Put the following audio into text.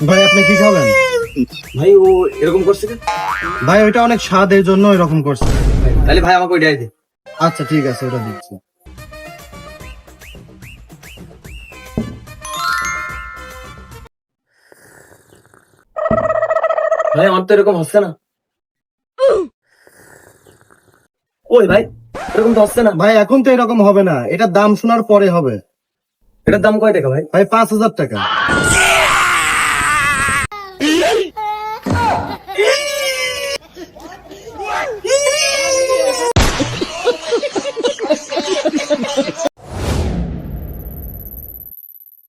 ভাই আপনি কি খাবেন? ভাই ও এরকম করছে কেন? ভাই ওইটা অনেক স্বাদ, এই জন্য এরকম করছে। তাহলে ভাই আমাকে ওইটাই দে। আচ্ছা ঠিক আছে, ওটা দিচ্ছি। ভাই আমার তো এরকম হচ্ছে না। ওই ভাই এরকম তো হচ্ছে না। ভাই এখন তো এরকম হবে না, এটার দাম শোনার পরে হবে। এটার দাম কয় টাকা ভাই? ভাই 5,000 টাকা।